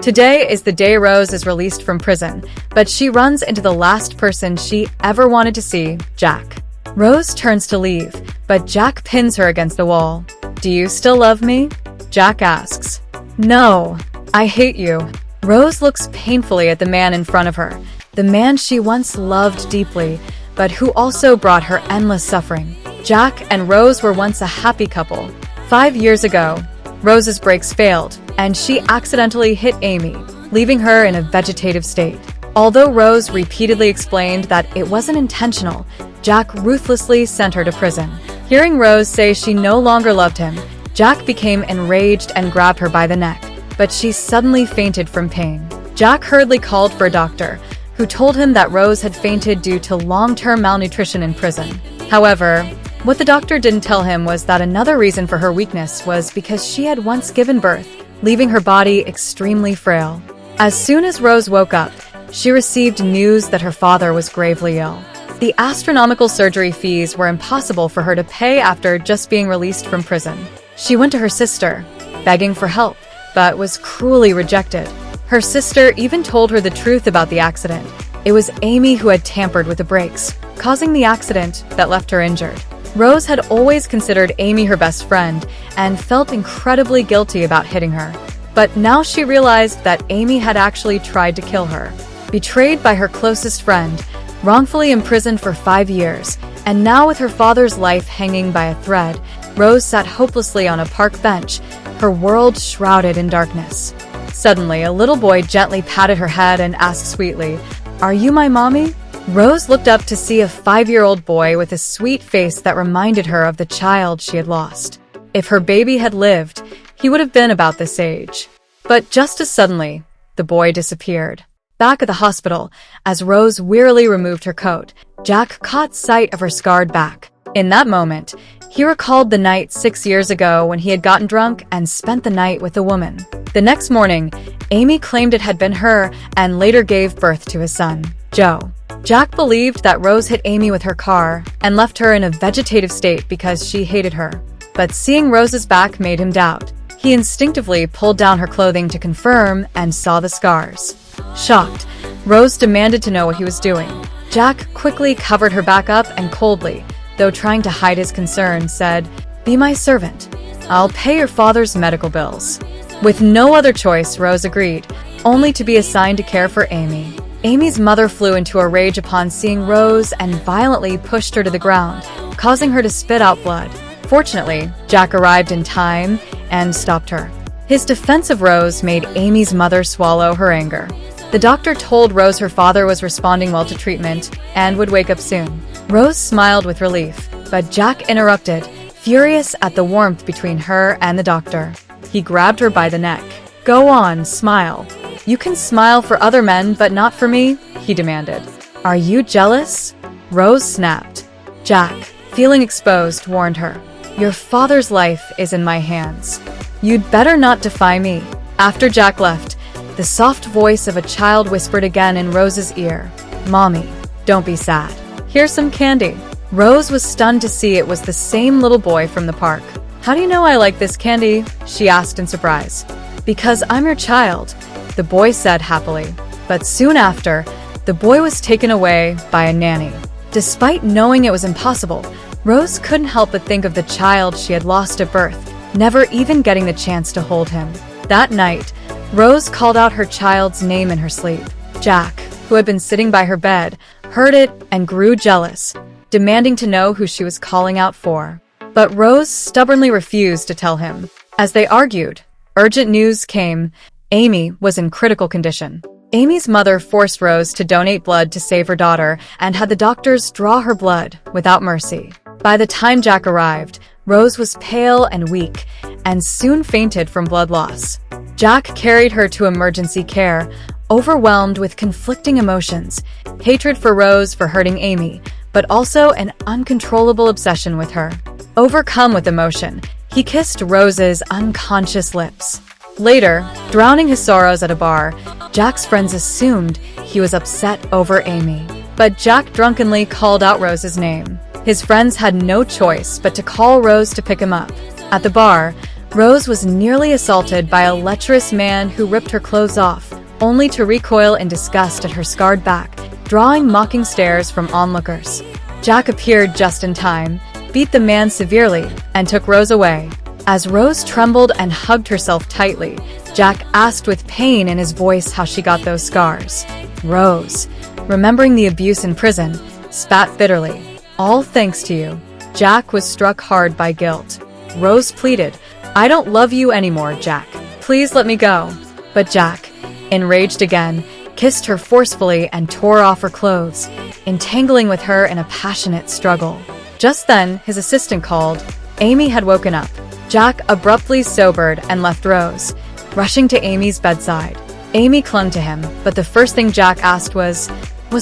Today is the day Rose is released from prison, but she runs into the last person she ever wanted to see, Jack. Rose turns to leave, but Jack pins her against the wall. "Do you still love me?" Jack asks. "No, I hate you." Rose looks painfully at the man in front of her, the man she once loved deeply, but who also brought her endless suffering. Jack and Rose were once a happy couple. 5 years ago, Rose's brakes failed, and she accidentally hit Amy, leaving her in a vegetative state. Although Rose repeatedly explained that it wasn't intentional, Jack ruthlessly sent her to prison. Hearing Rose say she no longer loved him, Jack became enraged and grabbed her by the neck, but she suddenly fainted from pain. Jack hurriedly called for a doctor, who told him that Rose had fainted due to long-term malnutrition in prison. However, what the doctor didn't tell him was that another reason for her weakness was because she had once given birth, leaving her body extremely frail. As soon as Rose woke up, she received news that her father was gravely ill. The astronomical surgery fees were impossible for her to pay after just being released from prison. She went to her sister, begging for help, but was cruelly rejected. Her sister even told her the truth about the accident. It was Amy who had tampered with the brakes, causing the accident that left her injured. Rose had always considered Amy her best friend and felt incredibly guilty about hitting her. But now she realized that Amy had actually tried to kill her. Betrayed by her closest friend, wrongfully imprisoned for 5 years, and now with her father's life hanging by a thread, Rose sat hopelessly on a park bench, her world shrouded in darkness. Suddenly, a little boy gently patted her head and asked sweetly, "Are you my mommy?" Rose looked up to see a 5-year-old boy with a sweet face that reminded her of the child she had lost. If her baby had lived, he would have been about this age. But just as suddenly, the boy disappeared. Back at the hospital, as Rose wearily removed her coat, Jack caught sight of her scarred back. In that moment, he recalled the night 6 years ago when he had gotten drunk and spent the night with a woman. The next morning, Amy claimed it had been her and later gave birth to his son, Joe. Jack believed that Rose hit Amy with her car and left her in a vegetative state because she hated her. But seeing Rose's back made him doubt. He instinctively pulled down her clothing to confirm and saw the scars. Shocked, Rose demanded to know what he was doing. Jack quickly covered her back up and coldly, though trying to hide his concern, said, "Be my servant. I'll pay your father's medical bills." With no other choice, Rose agreed, only to be assigned to care for Amy. Amy's mother flew into a rage upon seeing Rose and violently pushed her to the ground, causing her to spit out blood. Fortunately, Jack arrived in time and stopped her. His defense of Rose made Amy's mother swallow her anger. The doctor told Rose her father was responding well to treatment and would wake up soon. Rose smiled with relief, but Jack interrupted, furious at the warmth between her and the doctor. He grabbed her by the neck. "Go on, smile. You can smile for other men, but not for me," he demanded. "Are you jealous?" Rose snapped. Jack, feeling exposed, warned her, "Your father's life is in my hands. You'd better not defy me." After Jack left, the soft voice of a child whispered again in Rose's ear, "Mommy, don't be sad. Here's some candy." Rose was stunned to see it was the same little boy from the park. "How do you know I like this candy?" she asked in surprise. "Because I'm your child," the boy said happily. But soon after, the boy was taken away by a nanny. Despite knowing it was impossible, Rose couldn't help but think of the child she had lost at birth, never even getting the chance to hold him. That night, Rose called out her child's name in her sleep. Jack, who had been sitting by her bed, heard it and grew jealous, demanding to know who she was calling out for. But Rose stubbornly refused to tell him. As they argued, urgent news came. Amy was in critical condition. Amy's mother forced Rose to donate blood to save her daughter and had the doctors draw her blood without mercy. By the time Jack arrived, Rose was pale and weak and soon fainted from blood loss. Jack carried her to emergency care, overwhelmed with conflicting emotions, hatred for Rose for hurting Amy, but also an uncontrollable obsession with her. Overcome with emotion, he kissed Rose's unconscious lips. Later, drowning his sorrows at a bar, Jack's friends assumed he was upset over Amy. But Jack drunkenly called out Rose's name. His friends had no choice but to call Rose to pick him up. At the bar, Rose was nearly assaulted by a lecherous man who ripped her clothes off, only to recoil in disgust at her scarred back, drawing mocking stares from onlookers. Jack appeared just in time, beat the man severely, and took Rose away. As Rose trembled and hugged herself tightly, Jack asked with pain in his voice how she got those scars. Rose, remembering the abuse in prison, spat bitterly. "All thanks to you." Jack was struck hard by guilt. Rose pleaded, "I don't love you anymore, Jack. Please let me go." But Jack, enraged again, kissed her forcefully and tore off her clothes, entangling with her in a passionate struggle. Just then, his assistant called. Amy had woken up. Jack abruptly sobered and left Rose, rushing to Amy's bedside. Amy clung to him, but the first thing Jack asked was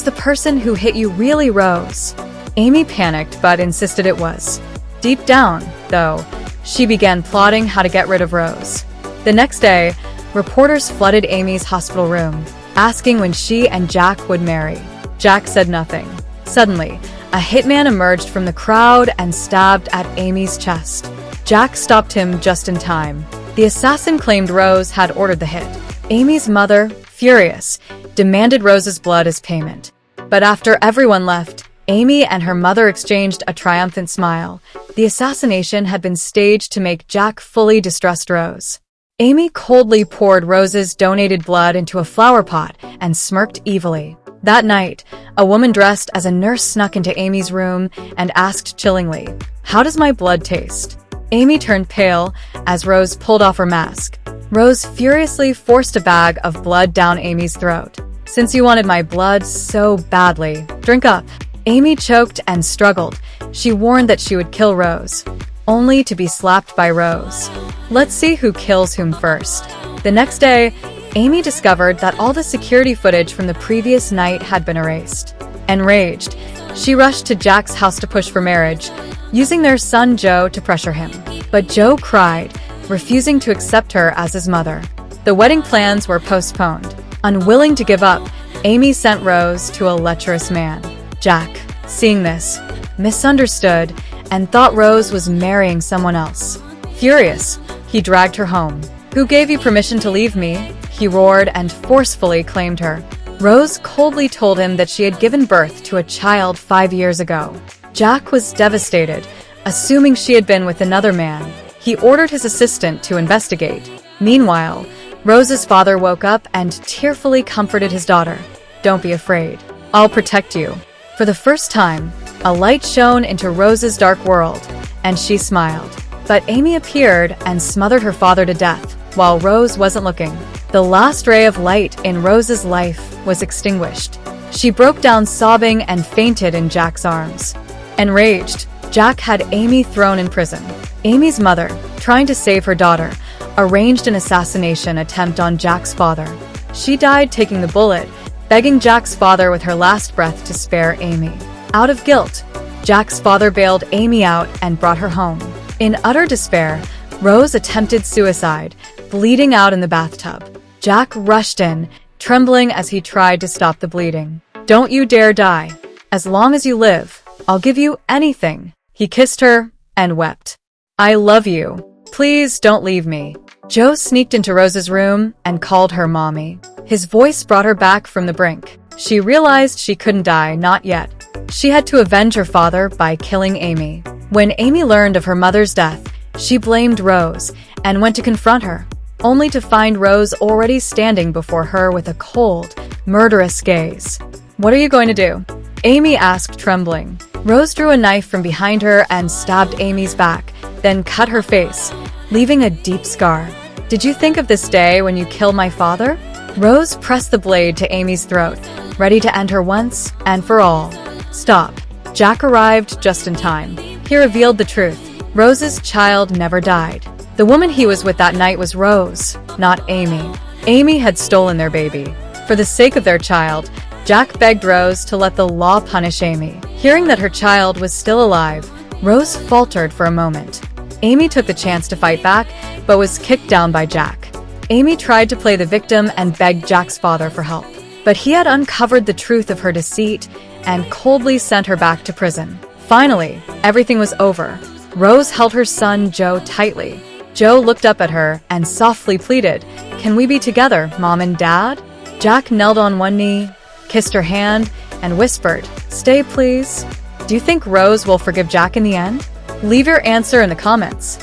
the person who hit you really Rose? Amy panicked but insisted it was. Deep down, though, she began plotting how to get rid of Rose. The next day, reporters flooded Amy's hospital room, asking when she and Jack would marry. Jack said nothing. Suddenly, a hitman emerged from the crowd and stabbed at Amy's chest. Jack stopped him just in time. The assassin claimed Rose had ordered the hit. Amy's mother, furious, demanded Rose's blood as payment. But after everyone left, Amy and her mother exchanged a triumphant smile. The assassination had been staged to make Jack fully distrust Rose. Amy coldly poured Rose's donated blood into a flower pot and smirked evilly. That night, a woman dressed as a nurse snuck into Amy's room and asked chillingly, "How does my blood taste?" Amy turned pale as Rose pulled off her mask. Rose furiously forced a bag of blood down Amy's throat. "Since you wanted my blood so badly, drink up." Amy choked and struggled. She warned that she would kill Rose, only to be slapped by Rose. Let's see who kills whom first. The next day, Amy discovered that all the security footage from the previous night had been erased. Enraged, she rushed to Jack's house to push for marriage, using their son Joe to pressure him. But Joe cried, refusing to accept her as his mother. The wedding plans were postponed. Unwilling to give up, Amy sent Rose to a lecherous man. Jack, seeing this, misunderstood and thought Rose was marrying someone else. Furious, he dragged her home. "Who gave you permission to leave me?" he roared and forcefully claimed her. Rose coldly told him that she had given birth to a child 5 years ago. Jack was devastated, assuming she had been with another man. He ordered his assistant to investigate. Meanwhile, Rose's father woke up and tearfully comforted his daughter. "Don't be afraid. I'll protect you." For the first time, a light shone into Rose's dark world, and she smiled. But Amy appeared and smothered her father to death, while Rose wasn't looking. The last ray of light in Rose's life was extinguished. She broke down sobbing and fainted in Jack's arms. Enraged, Jack had Amy thrown in prison. Amy's mother, trying to save her daughter, arranged an assassination attempt on Jack's father. She died taking the bullet, begging Jack's father with her last breath to spare Amy. Out of guilt, Jack's father bailed Amy out and brought her home. In utter despair, Rose attempted suicide, bleeding out in the bathtub. Jack rushed in, trembling as he tried to stop the bleeding. "Don't you dare die. As long as you live, I'll give you anything." He kissed her and wept. "I love you. Please don't leave me." Joe sneaked into Rose's room and called her mommy. His voice brought her back from the brink. She realized she couldn't die, not yet. She had to avenge her father by killing Amy. When Amy learned of her mother's death, she blamed Rose and went to confront her, only to find Rose already standing before her with a cold, murderous gaze. "What are you going to do?" Amy asked, trembling. Rose drew a knife from behind her and stabbed Amy's back, then cut her face, leaving a deep scar. "Did you think of this day when you killed my father?" Rose pressed the blade to Amy's throat, ready to end her once and for all. "Stop." Jack arrived just in time. He revealed the truth. Rose's child never died. The woman he was with that night was Rose, not Amy. Amy had stolen their baby. For the sake of their child, Jack begged Rose to let the law punish Amy. Hearing that her child was still alive, Rose faltered for a moment. Amy took the chance to fight back, but was kicked down by Jack. Amy tried to play the victim and begged Jack's father for help, but he had uncovered the truth of her deceit and coldly sent her back to prison. Finally, everything was over. Rose held her son Joe tightly. Joe looked up at her and softly pleaded, "Can we be together, Mom and Dad?" Jack knelt on one knee, kissed her hand, and whispered, "Stay, please." Do you think Rose will forgive Jack in the end? Leave your answer in the comments.